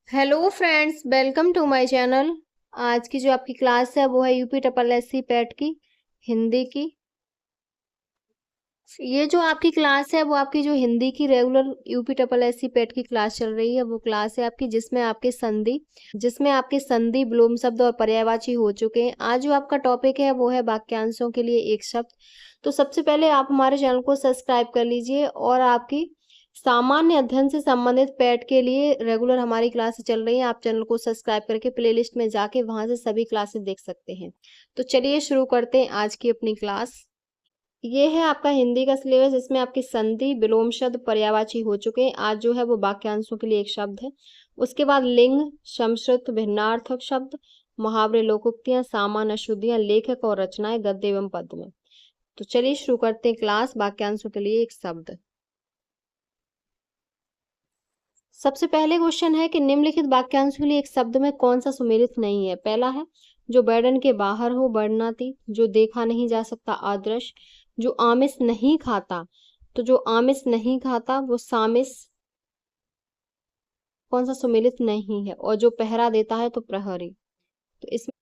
Hello friends, welcome to my channel. आज की जो आपकी क्लास है वो है UP triple S C PET की हिंदी की। ये जो आपकी क्लास है वो आपकी जो हिंदी की regular UP triple S C PET की क्लास चल रही है, वो क्लास है आपकी जिसमें आपके संधि विलोम शब्द और पर्यायवाची हो चुके हैं। आज जो आपका टॉपिक है वो है वाक्यांशों के लिए एक शब्द। तो सबसे पहले आप हमारे चैनल को सब्सक्राइब कर लीजिए और आपकी सामान्य अध्ययन से संबंधित पैट के लिए रेगुलर हमारी क्लासेस चल रही हैं। आप चैनल को सब्सक्राइब करके प्लेलिस्ट में जाके वहां से सभी क्लासेस देख सकते हैं। तो चलिए शुरू करते हैं आज की अपनी क्लास। ये है आपका हिंदी का सिलेबस, इसमें आपकी संधि विलोम शब्द पर्यायवाची हो चुके हैं। आज जो है वो वाक्यांशों के लिए एक शब्द है। उसके बाद लिंग, समश्रुत, भिन्नार्थक शब्द, मुहावरे, लोकोक्तियां, सामान्य अशुद्धियां, लेखक और रचनाएं गद्य एवं पद्य में। तो चलिए शुरू करते हैं क्लास। वाक्यांशों के लिए एक शब्द। सबसे पहले क्वेश्चन है कि निम्नलिखित वाक्यांशों के लिए एक शब्द में कौन सा सुमेलित नहीं है। पहला है जो बैडन के बाहर हो वर्णनातीत, जो देखा नहीं जा सकता आदर्श, जो आमिष नहीं खाता। तो जो आमिष नहीं खाता वो सामिस कौन सा सुमेलित नहीं है, और जो पहरा देता है तो प्रहरी। तो इसमें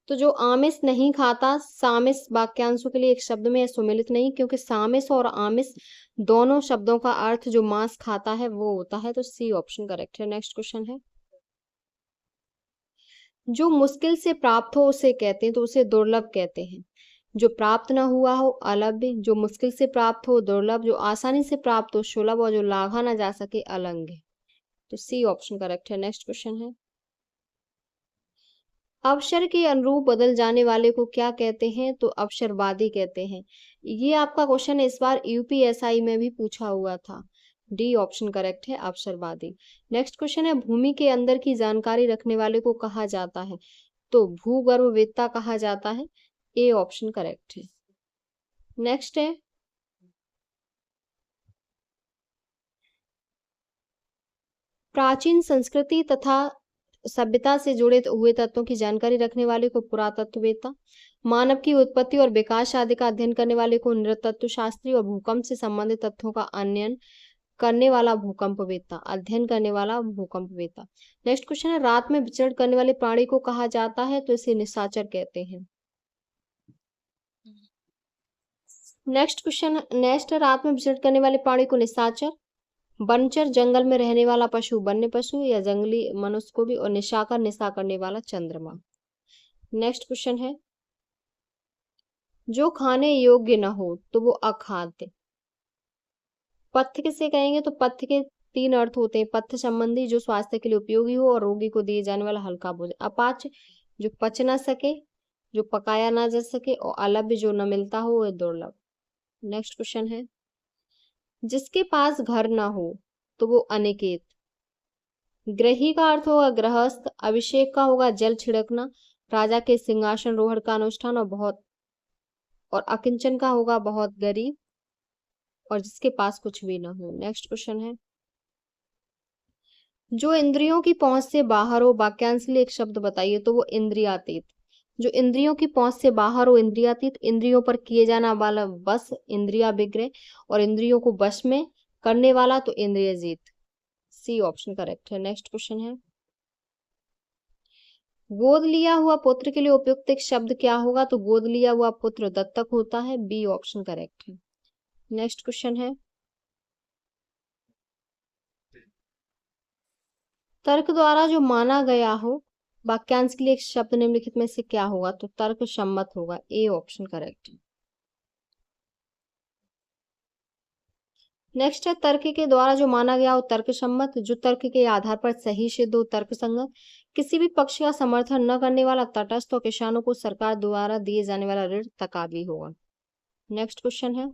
तो जो आमिष नहीं खाता सामिस वाक्यांशों के लिए एक शब्द में सुमेलित नहीं, क्योंकि सामिस और आमिष दोनों शब्दों का अर्थ जो मांस खाता है वो होता है। तो सी ऑप्शन करेक्ट है। नेक्स्ट क्वेश्चन है जो मुश्किल से प्राप्त हो उसे कहते हैं तो उसे दुर्लभ कहते हैं। जो प्राप्त न हुआ हो अलभ्य, जो मुश्किल से प्राप्त हो दुर्लभ, जो आसानी से प्राप्त हो सुलभ, और जो लाघा न जा सके अलंघ्य। तो सी ऑप्शन करेक्ट है। नेक्स्ट क्वेश्चन है अवसर के अनुरूप बदल जाने वाले को क्या कहते हैं। तो अवसरवादी कहते हैं। ये आपका क्वेश्चन इस बार यूपीएसआई में भी पूछा हुआ था। डी ऑप्शन करेक्ट है, अवसरवादी। नेक्स्ट क्वेश्चन है भूमि के अंदर की जानकारी रखने वाले को कहा जाता है। तो भूगर्भवेत्ता कहा जाता है। ए ऑप्शन करेक्ट है। नेक्स्ट है प्राचीन संस्कृति तथा सभ्यता से जुड़े हुए तत्वों की जानकारी रखने वाले को पुरातत्ववेत्ता, मानव की उत्पत्ति और विकास आदि का अध्ययन करने वाले को नृतत्व शास्त्री, और भूकंप से संबंधित तथ्यों का अध्ययन करने वाला भूकंपवेत्ता, अध्ययन करने वाला भूकंपवेत्ता। नेक्स्ट क्वेश्चन है रात में विचरण करने वाले प्राणी को कहा जाता है। तो इसे निशाचर कहते हैं। नेक्स्ट रात में विचरण करने वाले प्राणी को निशाचर। वनचर जंगल में रहने वाला पशु वन्य पशु या जंगली मनुष्य को भी, और निशाकर निशा करने वाला चंद्रमा। नेक्स्ट क्वेश्चन है जो खाने योग्य न हो तो वो अखाद्य। पथ्य किसे कहेंगे। तो पथ्य के तीन अर्थ होते हैं। पथ्य संबंधी जो स्वास्थ्य के लिए उपयोगी हो और रोगी को दिए जाने वाला हल्का भोजन। अपाच्य जो पच ना सके, जो पकाया ना जा सके, और अलभ्य जो न मिलता हो वह दुर्लभ। नेक्स्ट क्वेश्चन है जिसके पास घर ना हो तो वो अनिकेत। ग्रही का अर्थ होगा गृहस्थ, अभिषेक का होगा जल छिड़कना, राजा के सिंहासन रोहण का अनुष्ठान, और अकिंचन का होगा बहुत गरीब, और जिसके पास कुछ भी ना हो। नेक्स्ट क्वेश्चन है जो इंद्रियों की पहुंच से बाहर हो वाक्यांश के लिए एक शब्द बताइए। तो वो इंद्रियातीत। जो इंद्रियों की पहुंच से बाहर हो इंद्रियातीत, इंद्रियों पर किए जाना वाला बस इंद्रिया विग्रह, और इंद्रियों को वश में करने वाला तो इंद्रिय जीत। सी ऑप्शन करेक्ट है। नेक्स्ट क्वेश्चन है गोद लिया हुआ पुत्र के लिए उपयुक्त एक शब्द क्या होगा। तो गोद लिया हुआ पुत्र दत्तक होता है। बी ऑप्शन करेक्ट है। नेक्स्ट क्वेश्चन है तर्क द्वारा जो माना गया हो वाक्यांश के लिए एक शब्द निम्नलिखित में से क्या होगा। तो तर्क सम्मत होगा। ए ऑप्शन करेक्ट है। नेक्स्ट है तर्क के द्वारा जो माना गया हो तर्क सम्मत, जो तर्क के आधार पर सही सिद्ध हो तर्क संगत, किसी भी पक्ष का समर्थन न करने वाला तटस्थ, और किसानों को सरकार द्वारा दिए जाने वाला ऋण तकावी होगा। नेक्स्ट क्वेश्चन है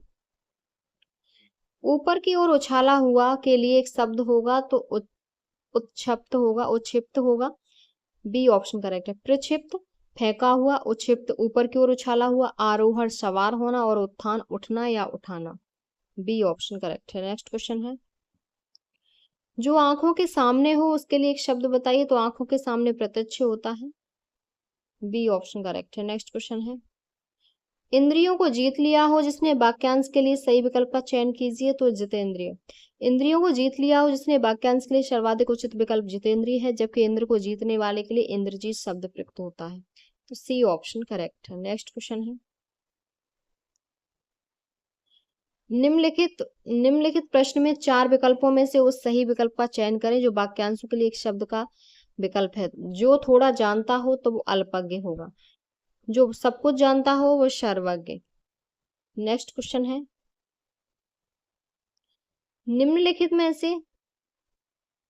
ऊपर की ओर उछाला हुआ के लिए एक शब्द होगा। तो उत्क्षिप्त होगा, उत्क्षिप्त होगा। बी ऑप्शन करेक्ट है। प्रक्षिप्त फेंका हुआ, उत्क्षिप्त ऊपर की ओर उछाला हुआ, आरोहण सवार होना, और उत्थान उठना या उठाना। बी ऑप्शन करेक्ट है। नेक्स्ट क्वेश्चन है जो आंखों के सामने हो उसके लिए एक शब्द बताइए। तो आंखों के सामने प्रत्यक्ष होता है। बी ऑप्शन करेक्ट है। नेक्स्ट क्वेश्चन है इंद्रियों को जीत लिया हो जिसने वाक्यांश के लिए सही विकल्प का चयन कीजिए, तो जितेंद्रिय। इंद्रियों को जीत लिया हो जिसने वाक्यांश के लिए सर्वाधिक उचित विकल्प जितेंद्रिय है, जबकि इंद्र को जीतने वाले के लिए इंद्रजीत शब्द प्रयुक्त होता है। तो सी ऑप्शन करेक्ट है। नेक्स्ट क्वेश्चन है, निम्नलिखित प्रश्न में 4 विकल्पों में से उस सही विकल्प का चयन करें जो वाक्यांशों के लिए एक शब्द का विकल्प है। जो थोड़ा जानता हो तो वो अल्पज्ञ होगा, जो सब कुछ जानता हो वो सर्वज्ञ। नेक्स्ट क्वेश्चन है, निम्नलिखित में से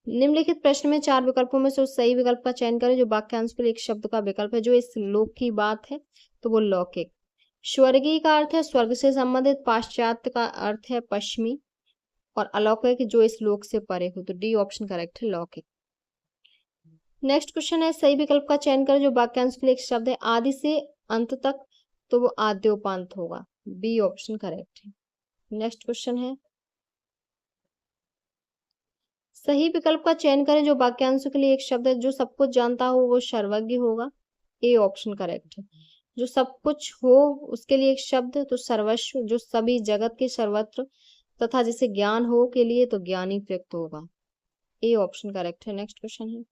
निम्नलिखित प्रश्न में 4 विकल्पों में से उस सही विकल्प का चयन करें जो वाक्यांश के लिए एक शब्द का विकल्प है। जो इस लोक की बात है तो वो लौकिक। स्वर्गीय का अर्थ है स्वर्ग से संबंधित, पाश्चात्य का अर्थ है पश्चिमी, और अलौकिक जो इस लोक से परे हो। तो डी ऑप्शन करेक्ट है, लौकिक। नेक्स्ट क्वेश्चन है, सही विकल्प का चयन करें जो वाक्यांश के लिए एक शब्द है आदि से अंत तक, तो वो आद्योपांत होगा। बी ऑप्शन करेक्ट है। नेक्स्ट क्वेश्चन है, सही विकल्प का चयन करें जो वाक्यांशों के लिए एक शब्द है जो सब कुछ जानता हो वो सर्वज्ञ होगा। ए ऑप्शन करेक्ट है। जो सब कुछ हो उसके लिए एक शब्द तो सर्वस्व, जो सभी जगत के सर्वत्र तथा जिसे ज्ञान हो के लिए तो ज्ञानी प्रयुक्त होगा। ए ऑप्शन करेक्ट है। नेक्स्ट क्वेश्चन है,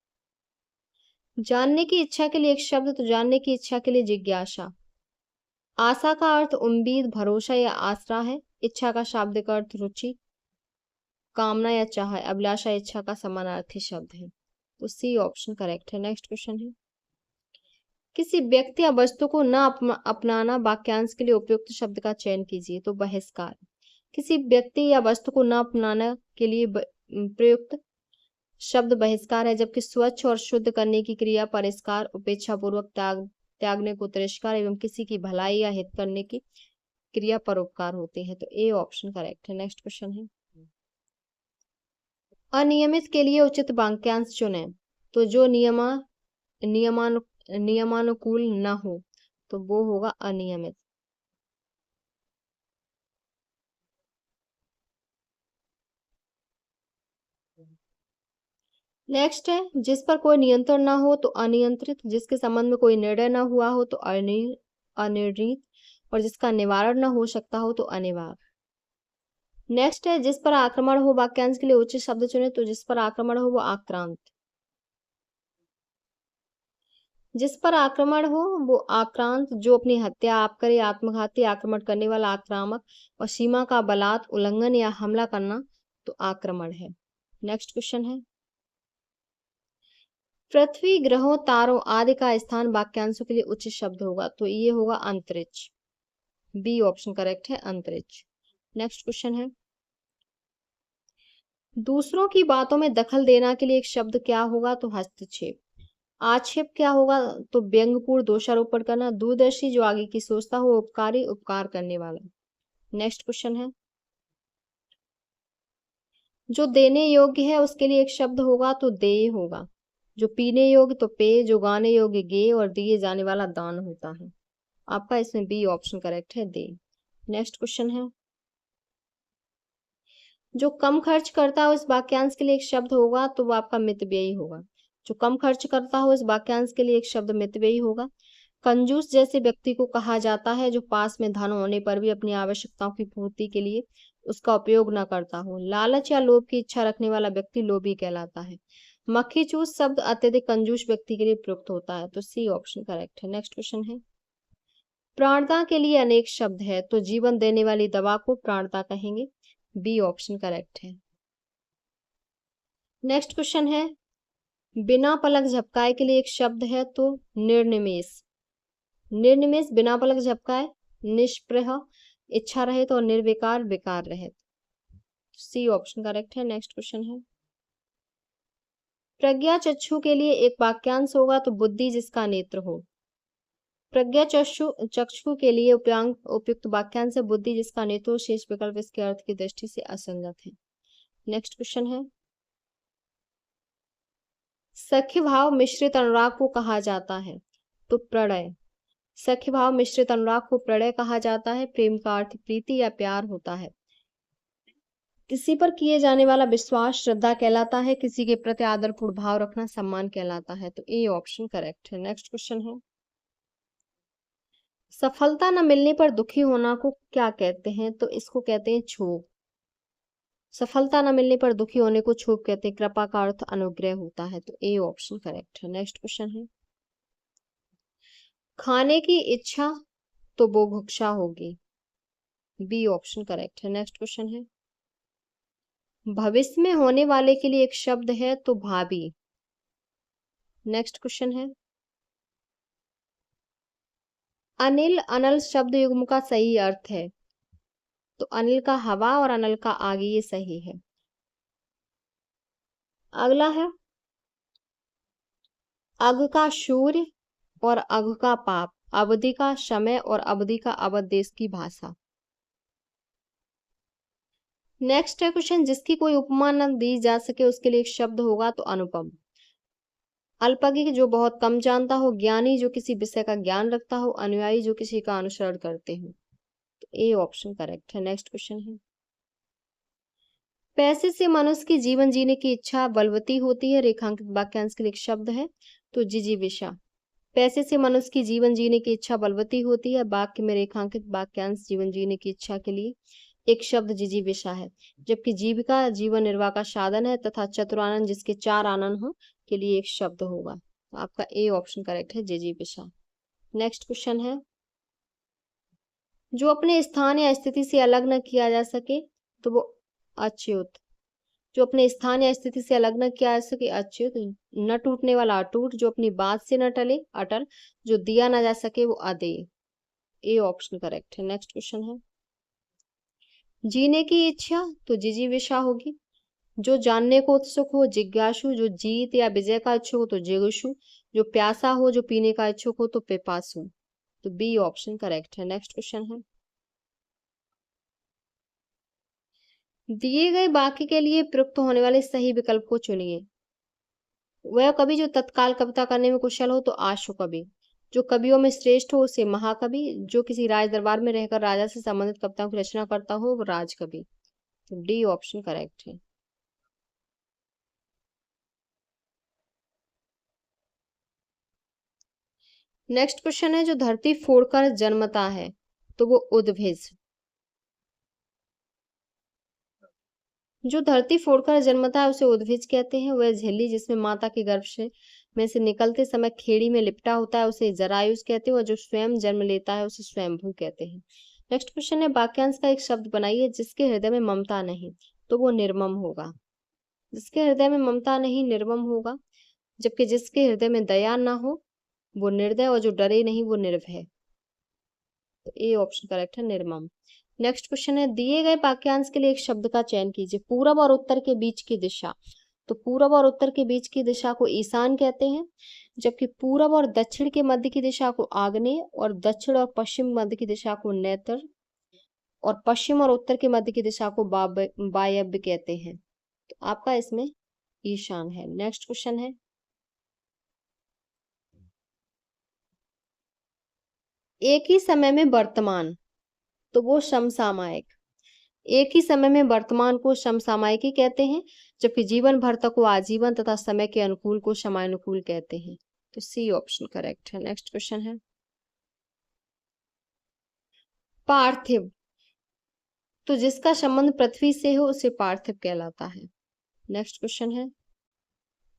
जानने की इच्छा के लिए एक शब्द तो जानने की इच्छा के लिए जिज्ञासा। आशा का अर्थ उम्मीद, भरोसा या आसरा है। इच्छा का शाब्दिक अर्थ रुचि, कामना या चाह। अभिलाषा इच्छा का समानार्थी शब्द है। तो सी ऑप्शन करेक्ट है। नेक्स्ट क्वेश्चन है, किसी व्यक्ति या वस्तु को न अपनाना वाक्यांश के लिए उपयुक्त शब्द का चयन कीजिए। तो बहिष्कार। किसी व्यक्ति या वस्तु को न अपनाना के लिए प्रयुक्त शब्द बहिष्कार है, जबकि स्वच्छ और शुद्ध करने की क्रिया परिष्कार, उपेक्षा पूर्वक त्यागने को तिरस्कार एवं किसी की भलाई या हित करने की क्रिया परोपकार होती है। तो ए ऑप्शन करेक्ट है। नेक्स्ट क्वेश्चन है, अनियमित के लिए उचित वाक्यांश चुने। तो जो नियमानुकूल न हो तो वो होगा अनियमित। नेक्स्ट है, जिस पर कोई नियंत्रण ना हो तो अनियंत्रित, जिसके संबंध में कोई निर्णय ना हुआ हो तो अनिर्णित, और जिसका निवारण न हो सकता हो तो अनिवार्य। नेक्स्ट है, जिस पर आक्रमण हो वाक्यांश के लिए उचित शब्द चुने। तो जिस पर आक्रमण हो वो आक्रांत। जिस पर आक्रमण हो वो आक्रांत, जो अपनी हत्या आप करे, आत्मघाती आक्रमण करने वाला आक्रामक, और सीमा का बलात् उल्लंघन या हमला करना तो आक्रमण है। नेक्स्ट क्वेश्चन है, पृथ्वी, ग्रहों, तारों आदि का स्थान वाक्यांशों के लिए उचित शब्द होगा। तो ये होगा अंतरिक्ष। बी ऑप्शन करेक्ट है, अंतरिक्ष। नेक्स्ट क्वेश्चन है, दूसरों की बातों में दखल देना के लिए एक शब्द क्या होगा। तो हस्तक्षेप। आक्षेप क्या होगा। तो व्यंग्यपूर्ण दोषारोपण करना। दूरदर्शी, जो आगे की सोचता हो। उपकारी, उपकार करने वाला। नेक्स्ट क्वेश्चन है, जो देने योग्य है उसके लिए एक शब्द होगा तो देय होगा। जो पीने योग्य तो पेय, जो गाने योग्य गे, और दिए जाने वाला दान होता है। आपका इसमें बी ऑप्शन करेक्ट है, दे। नेक्स्ट क्वेश्चन है, जो कम खर्च करता हो इस वाक्यांश के लिए एक शब्द होगा तो वो आपका मितव्ययी होगा। जो कम खर्च करता हो इस वाक्यांश के लिए एक शब्द मितव्ययी होगा। कंजूस जैसे व्यक्ति को कहा जाता है जो पास में धन होने पर भी अपनी आवश्यकताओं की पूर्ति के लिए उसका उपयोग न करता हो। लालच या लोभ की इच्छा रखने वाला व्यक्ति लोभी कहलाता है। मक्खी चूस शब्द अत्यधिक कंजूस व्यक्ति के लिए प्रयुक्त होता है। तो सी ऑप्शन करेक्ट है। नेक्स्ट क्वेश्चन है, प्राणता के लिए अनेक शब्द है तो जीवन देने वाली दवा को प्राणता कहेंगे। बी ऑप्शन करेक्ट है। नेक्स्ट क्वेश्चन है, बिना पलक झपकाए के लिए एक शब्द है तो निर्निमेष। निर्निमेष बिना पलक झपकाए, निष्प्रह, इच्छा रहित, और निर्विकार, विकार रहित। सी ऑप्शन करेक्ट है। नेक्स्ट क्वेश्चन है, प्रज्ञा चक्षु के लिए एक वाक्यांश होगा तो बुद्धि जिसका नेत्र हो। प्रज्ञा चक्षु के लिए उपयुक्त वाक्यांश है बुद्धि जिसका नेत्र हो। शेष विकल्प इसके अर्थ की दृष्टि से असंगत है। नेक्स्ट क्वेश्चन है, सख्य भाव मिश्रित अनुराग को कहा जाता है तो प्रणय। सख्य भाव मिश्रित अनुराग को प्रणय कहा जाता है। प्रेम का अर्थ प्रीति या प्यार होता है। किसी पर किए जाने वाला विश्वास श्रद्धा कहलाता है। किसी के प्रति आदरपूर्ण भाव रखना सम्मान कहलाता है। तो ए ऑप्शन करेक्ट है। नेक्स्ट क्वेश्चन है, सफलता न मिलने पर दुखी होना को क्या कहते हैं? तो इसको कहते हैं क्षोभ। सफलता न मिलने पर दुखी होने को क्षोभ कहते हैं। कृपा का अर्थ अनुग्रह होता है। तो ए ऑप्शन करेक्ट है। नेक्स्ट क्वेश्चन है, खाने की इच्छा तो बुभुक्षा होगी। बी ऑप्शन करेक्ट है। नेक्स्ट क्वेश्चन है, भविष्य में होने वाले के लिए एक शब्द है तो भाभी। नेक्स्ट क्वेश्चन है, अनिल अनल शब्द युग्म का सही अर्थ है। तो अनिल का हवा और अनल का आगे, ये सही है। अगला है, अग का सूर्य और अघ का पाप, अवधि का समय और अवधि का अवध देश की भाषा। नेक्स्ट है क्वेश्चन, जिसकी कोई उपमा न दी जा सके उसके लिए एक शब्द होगा तो अनुपम। अल्पज्ञ जो बहुत कम जानता हो, ज्ञानी जो किसी विषय का ज्ञान रखता हो, अनुयायी जो किसी का अनुसरण करते हो। तो ए ऑप्शन करेक्ट है। नेक्स्ट क्वेश्चन है, पैसे से मनुष्य की जीवन जीने की इच्छा बलवती होती है। रेखांकित वाक्यांश के लिए एक शब्द है तो जिजीविषा। पैसे से मनुष्य की जीवन जीने की इच्छा बलवती होती है। वाक्य में रेखांकित वाक्यांश जीवन जीने की इच्छा के लिए एक शब्द जिजीविषा है। जबकि जीविका जीवन निर्वाह का साधन है तथा चतुरानन जिसके चार आनंद हो के लिए एक शब्द होगा। तो आपका ए ऑप्शन करेक्ट है, जिजीविषा। नेक्स्ट क्वेश्चन है, जो अपने स्थान या स्थिति से अलग न किया जा सके तो वो अच्युत। जो अपने स्थान या स्थिति से अलग न किया जा सके अच्युत। न टूटने वाला अटूट, जो अपनी बात से न टले अटल, जो दिया न जा सके वो अदेय। ए ऑप्शन करेक्ट है। नेक्स्ट क्वेश्चन है, जीने की इच्छा तो जिजीविषा होगी। जो जानने को उत्सुक हो जिज्ञासु, जो जीत या विजय का इच्छुक हो तो जिगुषु, जो प्यासा हो जो पीने का इच्छुक हो तो पिपासु। तो बी ऑप्शन करेक्ट है। नेक्स्ट क्वेश्चन है, दिए गए वाक्य के लिए प्रयुक्त होने वाले सही विकल्प को चुनिए। वह कवि जो तत्काल कविता करने में कुशल हो तो आशु कवि, जो कवियों में श्रेष्ठ हो उसे महाकवि, जो किसी राज दरबार में रहकर राजा से संबंधित कविताओं की रचना करता हो वो राजकवि। तो डी ऑप्शन करेक्ट है। नेक्स्ट क्वेश्चन है, जो धरती फोड़कर जन्मता है तो वो उद्भिज। जो धरती फोड़कर जन्मता है उसे उद्भिज कहते हैं। वह झिल्ली जिसमें माता के गर्भ से निकलते समय खेड़ी में लिपटा होता है उसे जरायुज कहते हैं। और जो स्वयं जन्म लेता है उसे स्वयंभू कहते हैं। नेक्स्ट क्वेश्चन है, वाक्यांश का एक शब्द बनाइए जिसके हृदय में ममता नहीं तो वो निर्मम होगा। जिसके हृदय में ममता नहीं निर्मम होगा, जबकि जिसके हृदय में दया ना हो वो निर्दय, और जो डरे नहीं वो निर्भय। तो ए ऑप्शन करेक्ट है, निर्मम। नेक्स्ट क्वेश्चन है, दिए गए वाक्यांश के लिए एक शब्द का चयन कीजिए। पूरब और उत्तर के बीच की दिशा, तो पूरब और उत्तर के बीच की दिशा को ईशान कहते हैं। जबकि पूरब और दक्षिण के मध्य की दिशा को आग्नेय, और दक्षिण और पश्चिम मध्य की दिशा को नैऋत्य, और पश्चिम और उत्तर के मध्य की दिशा को वायव्य कहते हैं। तो आपका इसमें ईशान है। नेक्स्ट क्वेश्चन है, एक ही समय में वर्तमान तो वो समसामयिक। एक ही समय में वर्तमान को समसामयिकी कहते हैं। जबकि जीवन भर तक को आजीवन तथा समय के अनुकूल को समयानुकूल कहते हैं। तो सी ऑप्शन करेक्ट है। नेक्स्ट क्वेश्चन है, पार्थिव तो जिसका संबंध पृथ्वी से हो उसे पार्थिव कहलाता है। नेक्स्ट क्वेश्चन है,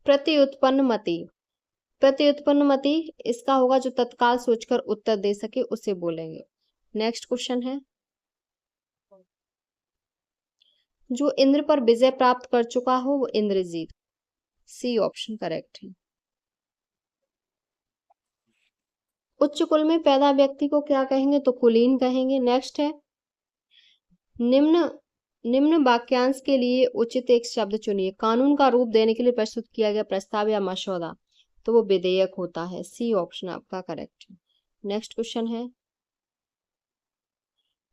प्रति उत्पन्न मति। प्रति उत्पन्न मति इसका होगा जो तत्काल सोचकर उत्तर दे सके उसे बोलेंगे। नेक्स्ट क्वेश्चन है, जो इंद्र पर विजय प्राप्त कर चुका हो वो इंद्रजीत। सी ऑप्शन करेक्ट है। उच्च कुल में पैदा व्यक्ति को क्या कहेंगे तो कुलीन कहेंगे। नेक्स्ट है, निम्न निम्न वाक्यांश के लिए उचित एक शब्द चुनिए। कानून का रूप देने के लिए प्रस्तुत किया गया प्रस्ताव या मसौदा तो वो विधेयक होता है। सी ऑप्शन आपका करेक्ट है। नेक्स्ट क्वेश्चन है,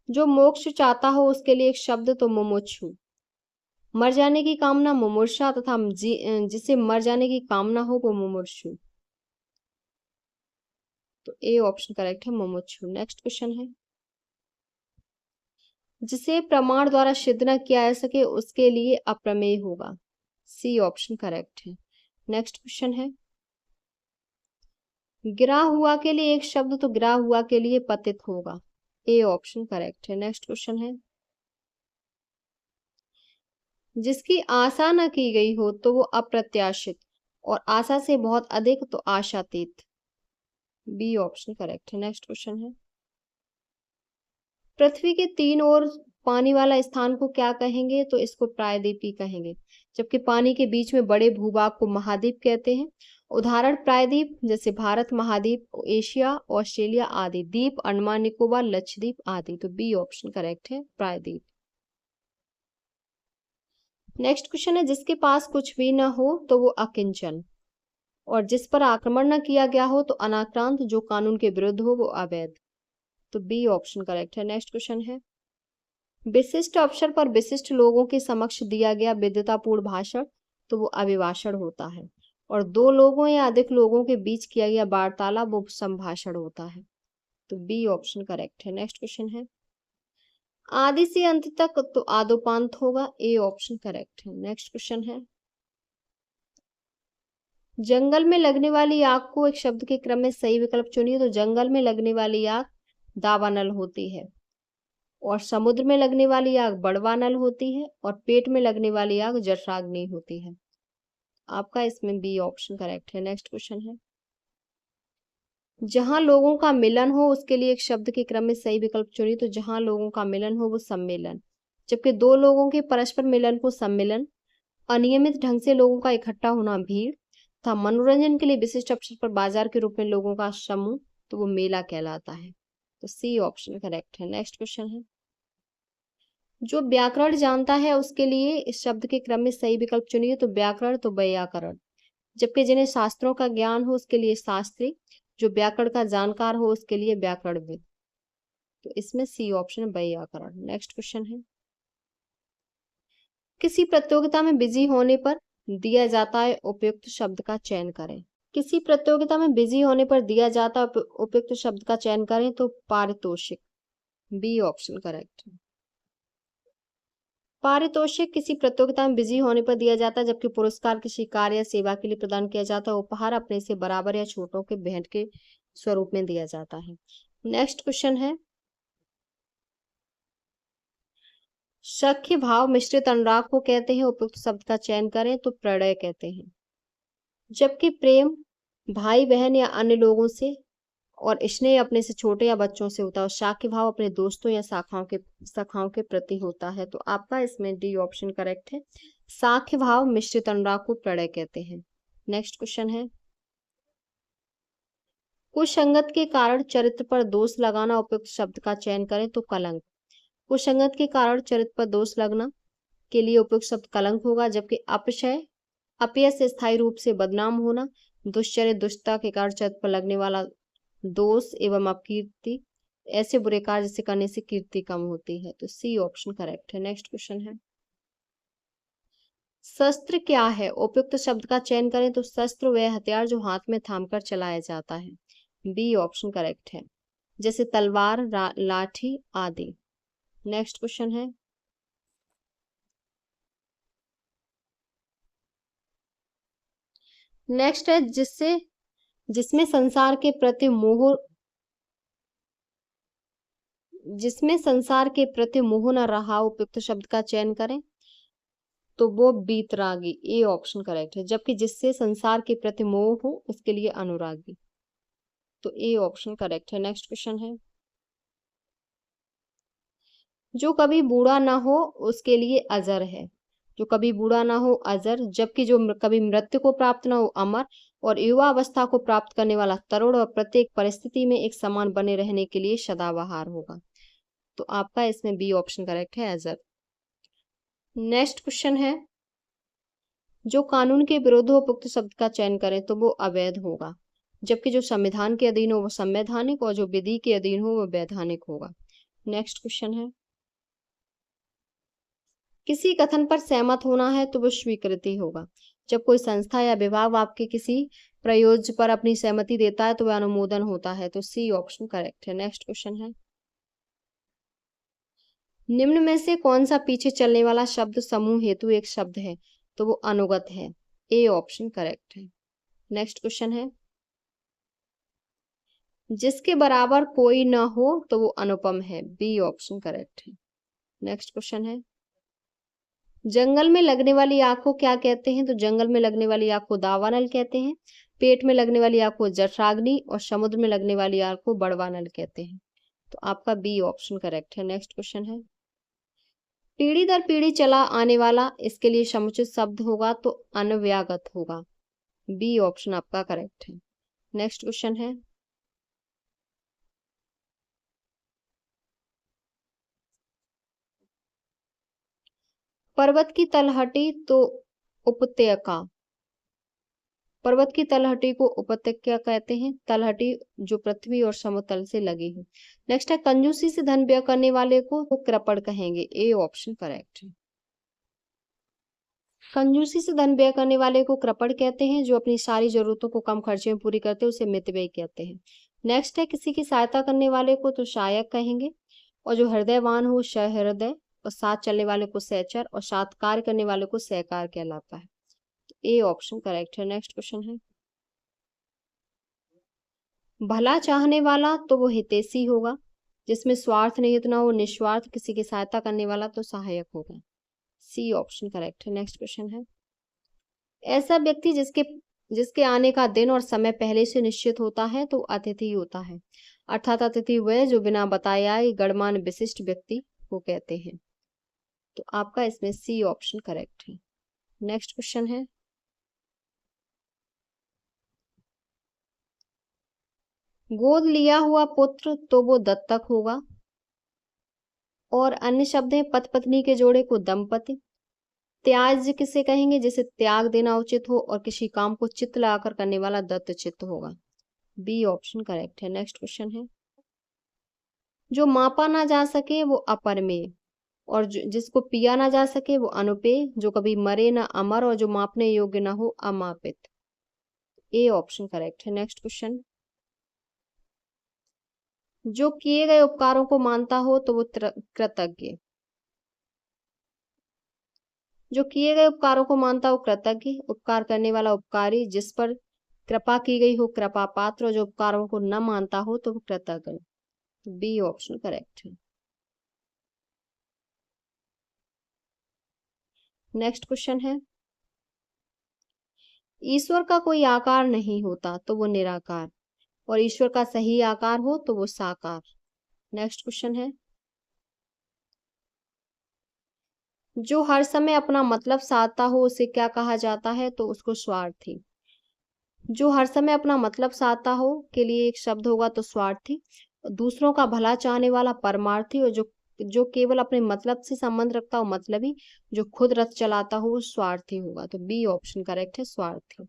जो मोक्ष चाहता हो उसके लिए एक शब्द तो मुमुक्षु। मर जाने की कामना मुमूर्षा तथा जिसे मर जाने की कामना हो वो मुमूर्षु। तो ए ऑप्शन करेक्ट है, मुमुक्षु। नेक्स्ट क्वेश्चन है, जिसे प्रमाण द्वारा सिद्ध न किया जा सके उसके लिए अप्रमेय होगा। सी ऑप्शन करेक्ट है। नेक्स्ट क्वेश्चन है, गिरा हुआ के लिए एक शब्द, तो गिरा हुआ के लिए पतित होगा। ए ऑप्शन करेक्ट है। नेक्स्ट क्वेश्चन है, जिसकी आशा न की गई हो तो वो अप्रत्याशित, और आशा से बहुत अधिक तो आशातीत। बी ऑप्शन करेक्ट है। नेक्स्ट क्वेश्चन है, पृथ्वी के तीन ओर पानी वाला स्थान को क्या कहेंगे, तो इसको प्रायद्वीपी कहेंगे। जबकि पानी के बीच में बड़े भूभाग को महाद्वीप कहते हैं। उदाहरण प्रायद्वीप जैसे भारत महाद्वीप, एशिया, ऑस्ट्रेलिया आदि। द्वीप अंडमान निकोबार, लक्षद्वीप आदि। तो बी ऑप्शन करेक्ट है, प्रायद्वीप। नेक्स्ट क्वेश्चन है, जिसके पास कुछ भी ना हो तो वो अकिंचन, और जिस पर आक्रमण न किया गया हो तो अनाक्रांत, जो कानून के विरुद्ध हो वो अवैध। तो बी ऑप्शन करेक्ट है। नेक्स्ट क्वेश्चन है, विशिष्ट अवसर पर विशिष्ट लोगों के समक्ष दिया गया विद्वतापूर्ण भाषण, तो वो अभिभाषण होता है। और दो लोगों या अधिक लोगों के बीच किया गया वार्तालाप वो संभाषण होता है। तो बी ऑप्शन करेक्ट है। नेक्स्ट क्वेश्चन है, आदि से अंत तक, तो आदोपांत होगा। ए ऑप्शन करेक्ट है। नेक्स्ट क्वेश्चन है, जंगल में लगने वाली आग को एक शब्द के क्रम में सही विकल्प चुनिए, तो जंगल में लगने वाली आग दावानल होती है, और समुद्र में लगने वाली आग बड़वानल होती है, और पेट में लगने वाली आग जठराग्नि होती है। आपका इसमें बी ऑप्शन करेक्ट है। नेक्स्ट क्वेश्चन है, जहां लोगों का मिलन हो उसके लिए एक शब्द के क्रम में सही विकल्प चुनिए, तो जहां लोगों का मिलन हो वो सम्मेलन। जबकि दो लोगों के परस्पर मिलन को सम्मेलन, अनियमित ढंग से लोगों का इकट्ठा होना भीड़ था, मनोरंजन के लिए विशिष्ट अवसर पर बाजार के रूप में लोगों का समूह, तो वो मेला कहलाता है। तो सी ऑप्शन करेक्ट है। नेक्स्ट क्वेश्चन है, जो व्याकरण जानता है उसके लिए इस शब्द के क्रम में सही विकल्प चुनिए, तो व्याकरण तो व्याकरण। जबकि जिन्हें शास्त्रों का ज्ञान हो उसके लिए शास्त्री, जो व्याकरण का जानकार हो उसके लिए व्याकरणविद। तो इसमें सी ऑप्शन व्याकरण। नेक्स्ट क्वेश्चन है, किसी प्रतियोगिता में बिजी होने पर दिया जाता है उपयुक्त शब्द का चयन करें। किसी प्रतियोगिता में बिजी होने पर दिया जाता है उपयुक्त शब्द का चयन करें, तो पारितोषिक। बी ऑप्शन करेक्ट है। पारितोषिक किसी प्रतियोगिता में बिजी होने पर दिया जाता है, जबकि पुरस्कार किसी कार्य या सेवा के लिए प्रदान किया जाता है। उपहार अपने से बराबर या छोटों के भेंट के स्वरूप में दिया जाता है। नेक्स्ट क्वेश्चन है, सख्य भाव मिश्रित अनुराग को कहते हैं, उपयुक्त शब्द का चयन करें, तो प्रणय कहते हैं। जबकि प्रेम भाई बहन या अन्य लोगों से, और स्नेह अपने से छोटे या बच्चों से होता है, और शाख्य भाव अपने दोस्तों या शाखाओं के प्रति होता है। तो आपका इसमें डी ऑप्शन करेक्ट है। शाख्य भाव मिश्रित अनुराग को प्रणय कहते हैं। नेक्स्ट क्वेश्चन है, कुसंगत के कारण चरित्र पर दोष लगाना, उपयुक्त शब्द का चयन करें, तो कलंक। कुसंगत के कारण चरित्र पर दोष लगना के लिए उपयुक्त शब्द कलंक होगा। जबकि अपयश से स्थायी रूप से बदनाम होना, दुश्चर्य दुष्टता के कारण चरित्र पर लगने वाला दोष एवं अपकीर्ति, ऐसे बुरे कार्य जिसे करने से कीर्ति कम होती है। तो सी ऑप्शन करेक्ट है। नेक्स्ट क्वेश्चन है, शस्त्र क्या है, उपयुक्त शब्द का चयन करें, तो शस्त्र वह हथियार जो हाथ में थामकर चलाया जाता है। बी ऑप्शन करेक्ट है, जैसे तलवार, लाठी आदि। नेक्स्ट क्वेश्चन है, नेक्स्ट है, जिसमें संसार के प्रति मोह न रहा, उपयुक्त शब्द का चयन करें, तो वो बीतरागी। ए ऑप्शन करेक्ट है। जबकि जिससे संसार के प्रति मोह हो उसके लिए अनुरागी। तो ए ऑप्शन करेक्ट है। नेक्स्ट क्वेश्चन है, जो कभी बूढ़ा ना हो उसके लिए अजर है। जो कभी बूढ़ा ना हो अजर, जबकि जो कभी मृत्यु को प्राप्त ना हो अमर, और युवा अवस्था को प्राप्त करने वाला तरुण, और प्रत्येक परिस्थिति में एक समान बने रहने के लिए सदाबहार होगा। तो आपका इसमें बी ऑप्शन करेक्ट है, अजर। नेक्स्ट क्वेश्चन है, जो कानून के विरुद्ध हो उपयुक्त शब्द का चयन करें, तो वो अवैध होगा। जबकि जो संविधान के अधीन हो वो संवैधानिक, और जो विधि के अधीन हो वो वैधानिक होगा। नेक्स्ट क्वेश्चन है, किसी कथन पर सहमत होना है तो वो स्वीकृति होगा। जब कोई संस्था या विभाग आपके किसी प्रयोज्य पर अपनी सहमति देता है तो वह अनुमोदन होता है। तो सी ऑप्शन करेक्ट है। नेक्स्ट क्वेश्चन है, निम्न में से कौन सा पीछे चलने वाला शब्द समूह हेतु एक शब्द है, तो वो अनुगत है। ए ऑप्शन करेक्ट है। नेक्स्ट क्वेश्चन है, जिसके बराबर कोई न हो तो वो अनुपम है। बी ऑप्शन करेक्ट है। नेक्स्ट क्वेश्चन है, जंगल में लगने वाली आग को क्या कहते हैं? तो जंगल में लगने वाली आग को दावानल कहते हैं, पेट में लगने वाली आग को जठराग्नि और समुद्र में लगने वाली आग को बड़वानल कहते हैं। तो आपका बी ऑप्शन करेक्ट है। नेक्स्ट क्वेश्चन है, पीढ़ी दर पीढ़ी चला आने वाला, इसके लिए समुचित शब्द होगा तो अनव्यागत होगा। बी ऑप्शन आपका करेक्ट है। नेक्स्ट क्वेश्चन है, पर्वत की तलहटी तो उपत्यका, पर्वत की तलहटी को उपत्यका कहते हैं, तलहटी जो पृथ्वी और समतल से लगी हो। नेक्स्ट है, कंजूसी से धन व्यय करने वाले को तो कृपण कहेंगे। ए ऑप्शन करेक्ट है। कंजूसी से धन व्यय करने वाले को कृपण कहते हैं, जो अपनी सारी जरूरतों को कम खर्चे में पूरी करते हैं उसे मितव्ययी कहते हैं। नेक्स्ट है, किसी की सहायता करने वाले को तो सहायक कहेंगे, और जो हृदयवान हो सहृदय, और साथ चलने वाले को सहचर, और साथ कार्य करने वाले को सहकार कहलाता है। ए ऑप्शन करेक्ट है। नेक्स्ट क्वेश्चन है, भला चाहने वाला तो वो हितैषी होगा, जिसमें स्वार्थ निहित ना हो, निस्वार्थ, किसी की सहायता करने वाला तो सहायक होगा। सी ऑप्शन करेक्ट है। नेक्स्ट क्वेश्चन है, ऐसा व्यक्ति जिसके जिसके आने का दिन और समय पहले से निश्चित होता है तो अतिथि होता है, अर्थात अतिथि वह जो बिना बताए आए गणमान्य विशिष्ट व्यक्ति को कहते हैं। तो आपका इसमें सी ऑप्शन करेक्ट है। नेक्स्ट क्वेश्चन है, गोद लिया हुआ पुत्र तो वो दत्तक होगा, और अन्य शब्द है पति पत्नी के जोड़े को दंपति, त्याज्य किसे कहेंगे? जिसे त्याग देना उचित हो, और किसी काम को चित्त लगाकर करने वाला दत्त चित्त होगा। बी ऑप्शन करेक्ट है। नेक्स्ट क्वेश्चन है, जो मापा ना जा सके वो अपरमेय, और जिसको पिया ना जा सके वो अनुपेय, जो कभी मरे ना अमर, और जो मापने योग्य ना हो अमापित। ए ऑप्शन करेक्ट है। नेक्स्ट क्वेश्चन, जो किए गए उपकारों को मानता हो तो वो कृतज्ञ, जो किए गए उपकारों को मानता हो कृतज्ञ, उपकार करने वाला उपकारी, जिस पर कृपा की गई हो कृपा पात्र, और जो उपकारों को न मानता हो तो वो कृतज्ञ। बी ऑप्शन करेक्ट है। नेक्स्ट क्वेश्चन है, ईश्वर का कोई आकार नहीं होता तो वो निराकार, और ईश्वर का सही आकार हो तो वो साकार। नेक्स्ट क्वेश्चन है, जो हर समय अपना मतलब साधता हो उसे क्या कहा जाता है? तो उसको स्वार्थी। जो हर समय अपना मतलब साधता हो के लिए एक शब्द होगा तो स्वार्थी, दूसरों का भला चाहने वाला परमार्थी, और जो जो केवल अपने मतलब से संबंध रखता हो मतलबी, जो खुद रथ चलाता हो वो स्वार्थी होगा। तो बी ऑप्शन करेक्ट है, स्वार्थी।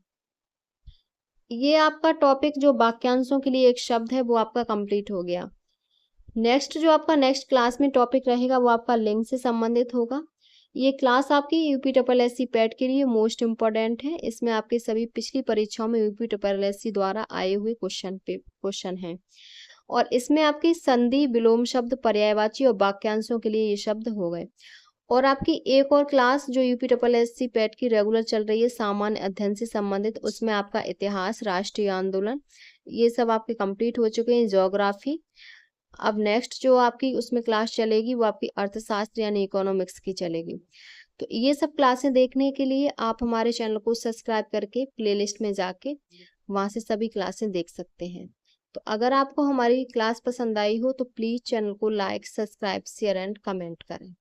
ये आपका टॉपिक जो वाक्यांशों के लिए एक शब्द है वो आपका कंप्लीट हो गया। नेक्स्ट जो आपका नेक्स्ट क्लास में टॉपिक रहेगा वो आपका लिंग से संबंधित होगा। ये क्लास आपकी यूपी पैट के लिए मोस्ट इम्पोर्टेंट है। इसमें आपके सभी पिछली परीक्षाओं में यूपी द्वारा आए हुए क्वेश्चन हैं, और इसमें आपकी संधि, विलोम शब्द, पर्यायवाची और वाक्यांशों के लिए ये शब्द हो गए। और आपकी एक और क्लास जो यूपी पैट की रेगुलर चल रही है सामान्य अध्ययन से संबंधित, उसमें आपका इतिहास, राष्ट्रीय आंदोलन, ये सब आपके कंप्लीट हो चुके हैं, ज्योग्राफी। अब नेक्स्ट जो आपकी उसमें क्लास चलेगी वो आपकी अर्थशास्त्र यानी इकोनॉमिक्स की चलेगी। तो ये सब क्लासें देखने के लिए आप हमारे चैनल को सब्सक्राइब करके प्लेलिस्ट में जाके वहाँ से सभी क्लासें देख सकते हैं। तो अगर आपको हमारी क्लास पसंद आई हो तो प्लीज़ चैनल को like, subscribe, share and comment करें।